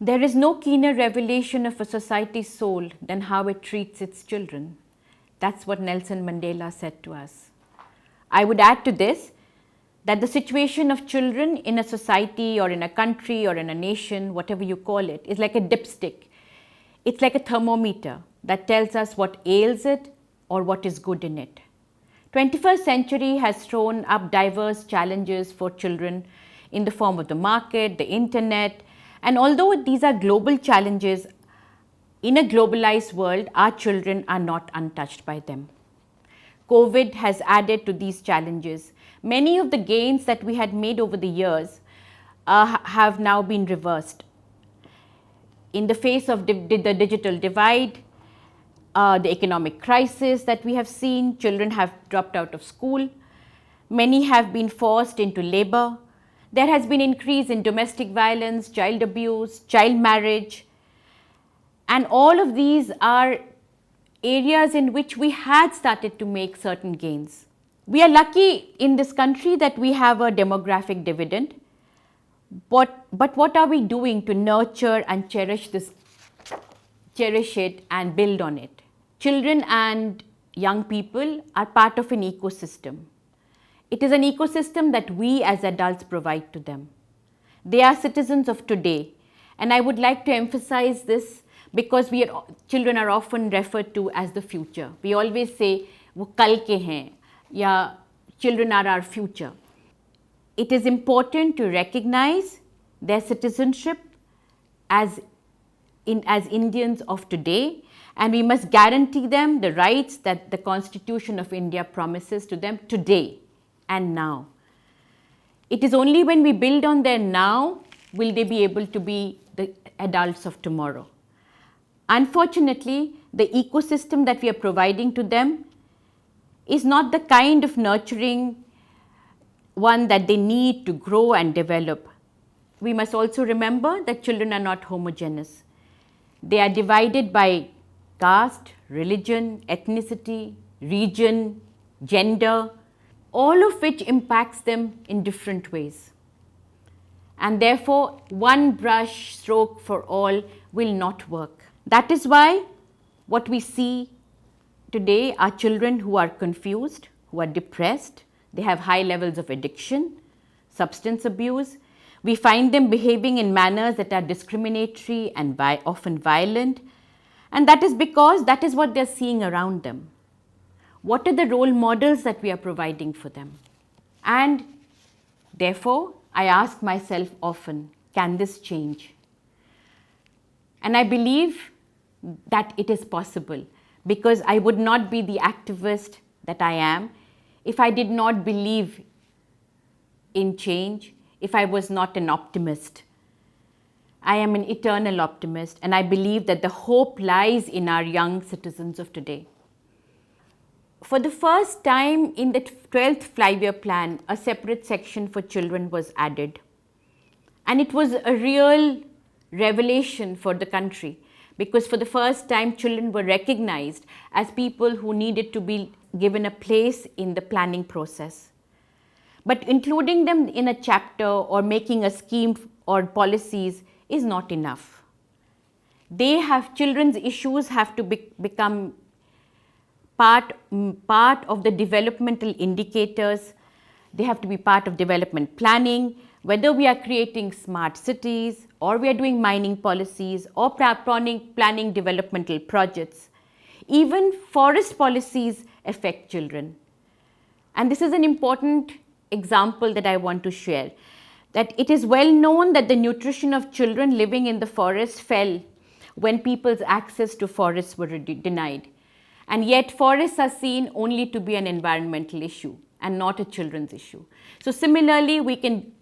There is no keener revelation of a society's soul than how it treats its children. That's what Nelson Mandela said to us. I would add to this that the situation of children in a society or in a country or in a nation, whatever you call it, is like a dipstick. It's like a thermometer that tells us what ails it or what is good in it. 21st century has thrown up diverse challenges for children in the form of the market, the internet, and although these are global challenges, in a globalized world, our children are not untouched by them. COVID has added to these challenges. Many of the gains that we had made over the years have now been reversed. In the face of the digital divide, the economic crisis that we have seen, children have dropped out of school. Many have been forced into labor. There has been increase in domestic violence, child abuse, child marriage. And all of these are areas in which we had started to make certain gains. We are lucky in this country that we have a demographic dividend. But what are we doing to nurture and cherish it and build on it? Children and young people are part of an ecosystem. It is an ecosystem that we as adults provide to them. They are citizens of today, and I would like to emphasize this because children are often referred to as the future. We always say, wo kal ke hain, ya children are our future. It is important to recognize their citizenship as Indians of today, and we must guarantee them the rights that the Constitution of India promises to them today and now. It is only when we build on their now will they be able to be the adults of tomorrow. Unfortunately, the ecosystem that we are providing to them is not the kind of nurturing one that they need to grow and develop. We must also remember that children are not homogeneous. They are divided by caste, religion, ethnicity, region, gender, all of which impacts them in different ways. And therefore, one brush stroke for all will not work. That is why what we see today are children who are confused, who are depressed, they have high levels of addiction, substance abuse. We find them behaving in manners that are discriminatory and often violent. And that is because that is what they are seeing around them. What are the role models that we are providing for them? And therefore, I ask myself often, can this change? And I believe that it is possible because I would not be the activist that I am if I did not believe in change, if I was not an optimist. I am an eternal optimist, and I believe that the hope lies in our young citizens of today. For the first time in the 12th five-year plan, a separate section for children was added. And it was a real revelation for the country because for the first time children were recognized as people who needed to be given a place in the planning process. But including them in a chapter or making a scheme or policies is not enough. Children's issues have to become part of the developmental indicators. They have to be part of development planning, whether we are creating smart cities or we are doing mining policies or planning developmental projects. Even forest policies affect children. And this is an important example that I want to share, that it is well known that the nutrition of children living in the forest fell when people's access to forests were denied. And yet forests are seen only to be an environmental issue and not a children's issue. So similarly, when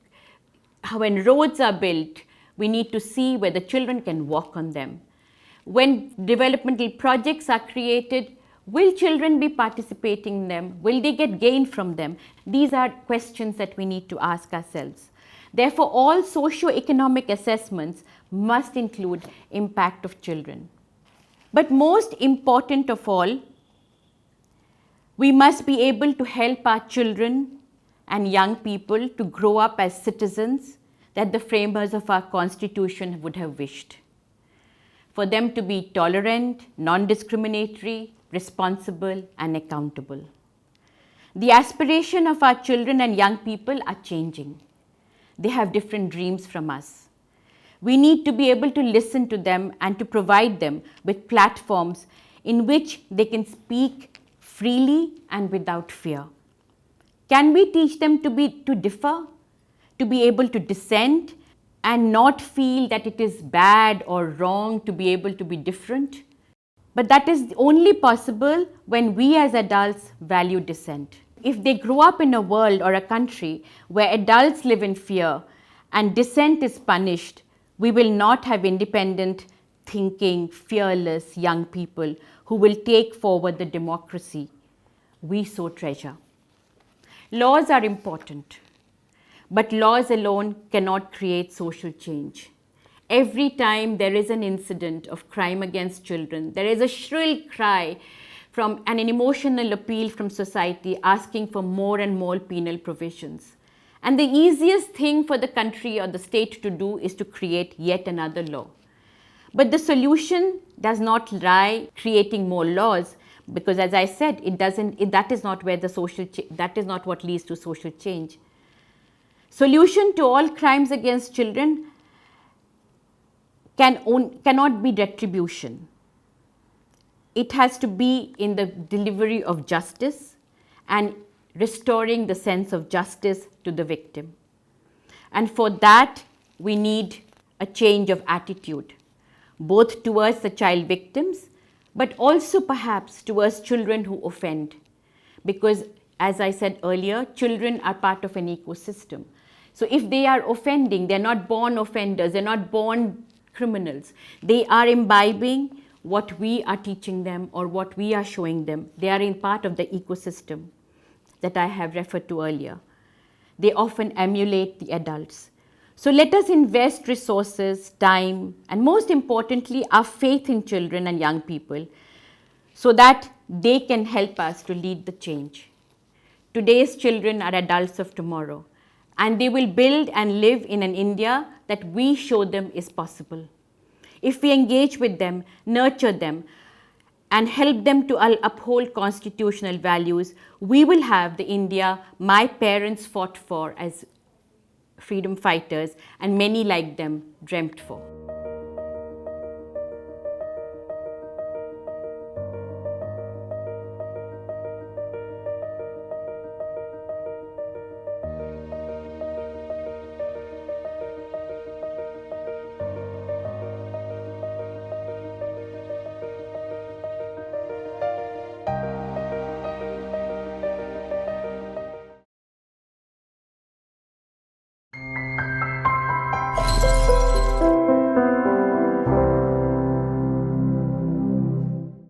roads are built, we need to see whether children can walk on them. When developmental projects are created, will children be participating in them? Will they get gain from them? These are questions that we need to ask ourselves. Therefore, all socio-economic assessments must include impact of children. But most important of all, we must be able to help our children and young people to grow up as citizens that the framers of our Constitution would have wished. For them to be tolerant, non-discriminatory, responsible and accountable. The aspiration of our children and young people are changing. They have different dreams from us. We need to be able to listen to them and to provide them with platforms in which they can speak freely and without fear. Can we teach them to differ, to be able to dissent and not feel that it is bad or wrong to be able to be different? But that is only possible when we as adults value dissent. If they grow up in a world or a country where adults live in fear and dissent is punished, we will not have independent, thinking, fearless young people who will take forward the democracy we so treasure. Laws are important, but laws alone cannot create social change. Every time there is an incident of crime against children, there is a shrill cry from an emotional appeal from society asking for more and more penal provisions. And the easiest thing for the country or the state to do is to create yet another law. But the solution does not lie creating more laws, because as I said, that is not what leads to social change. Solution to all crimes against children cannot be retribution. It has to be in the delivery of justice and restoring the sense of justice to the victim. And for that, we need a change of attitude, both towards the child victims, but also perhaps towards children who offend. Because as I said earlier, children are part of an ecosystem. So if they are offending, they're not born offenders, they're not born criminals. They are imbibing what we are teaching them or what we are showing them. They are in part of the ecosystem that I have referred to earlier. They often emulate the adults. So let us invest resources, time, and most importantly, our faith in children and young people so that they can help us to lead the change. Today's children are adults of tomorrow, and they will build and live in an India that we show them is possible. If we engage with them, nurture them, and help them to uphold constitutional values, we will have the India my parents fought for as freedom fighters and many like them dreamt for.